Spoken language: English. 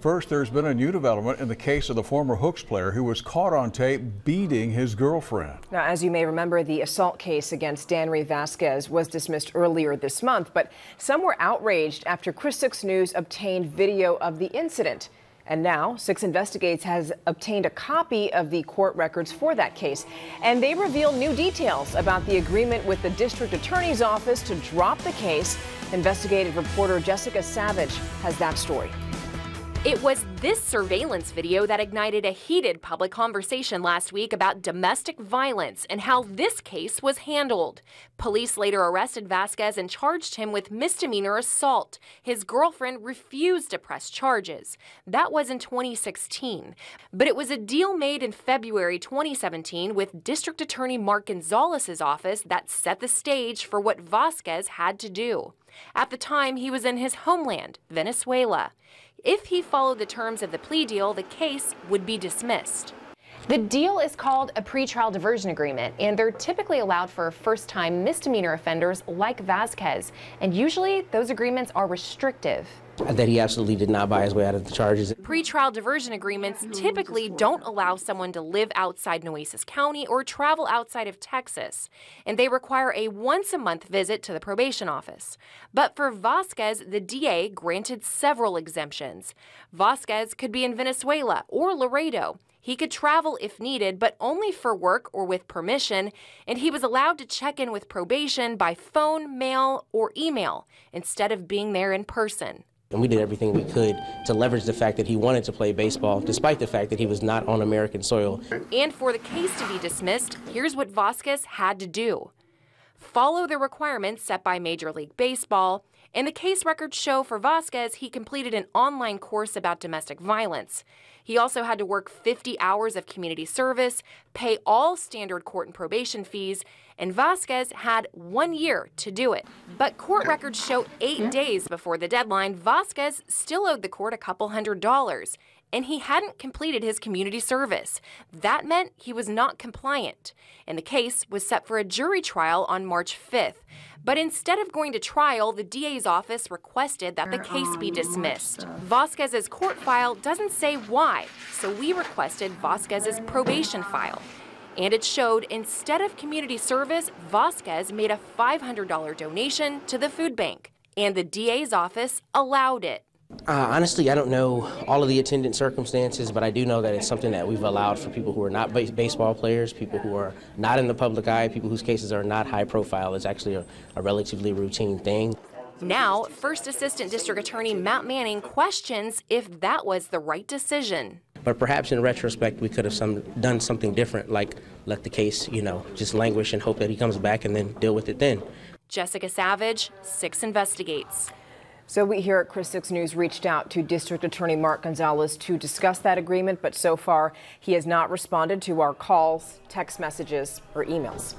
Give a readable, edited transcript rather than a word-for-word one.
First, there's been a new development in the case of the former Hooks player who was caught on tape beating his girlfriend. Now, as you may remember, the assault case against Vasquez was dismissed earlier this month, but some were outraged after Chris 6 News obtained video of the incident. And now, 6 Investigates has obtained a copy of the court records for that case. And they reveal new details about the agreement with the district attorney's office to drop the case. Investigative reporter Jessica Savage has that story. It was this surveillance video that ignited a heated public conversation last week about domestic violence and how this case was handled. Police later arrested Vasquez and charged him with misdemeanor assault. His girlfriend refused to press charges. That was in 2016. But it was a deal made in February 2017 with District Attorney Mark Gonzalez's office that set the stage for what Vasquez had to do. At the time, he was in his homeland, Venezuela. If he followed the terms of the plea deal, the case would be dismissed. The deal is called a pretrial diversion agreement, and they're typically allowed for first-time misdemeanor offenders like Vasquez. And usually, those agreements are restrictive. That he absolutely did not buy his way out of the charges. Pretrial diversion agreements typically don't allow someone to live outside Nueces County or travel outside of Texas, and they require a once-a-month visit to the probation office. But for Vasquez, the DA granted several exemptions. Vasquez could be in Venezuela or Laredo. He could travel if needed, but only for work or with permission, and he was allowed to check in with probation by phone, mail, or email instead of being there in person. And we did everything we could to leverage the fact that he wanted to play baseball, despite the fact that he was not on American soil. And for the case to be dismissed, here's what Vasquez had to do. Follow the requirements set by Major League Baseball. And the case records show for Vasquez, he completed an online course about domestic violence. He also had to work 50 hours of community service, pay all standard court and probation fees, and Vasquez had 1 year to do it. But court records show 8 days before the deadline, Vasquez still owed the court a couple $100s, and he hadn't completed his community service. That meant he was not compliant, and the case was set for a jury trial on March 5th. But instead of going to trial, the DA's office requested that the case be dismissed. Vasquez's court file doesn't say why, so we requested Vasquez's probation file. And it showed instead of community service, Vasquez made a $500 donation to the food bank, and the DA's office allowed it. Honestly, I don't know all of the attendant circumstances, but I do know that it's something that we've allowed for people who are not baseball players, people who are not in the public eye, people whose cases are not high profile. It's actually a relatively routine thing. Now, First Assistant District Attorney Matt Manning questions if that was the right decision. But perhaps in retrospect, we could have done something different, like let the case, just languish and hope that he comes back and then deal with it then. Jessica Savage, 6 Investigates. So we here at Chris 6 News reached out to District Attorney Mark Gonzalez to discuss that agreement, but so far he has not responded to our calls, text messages, or emails.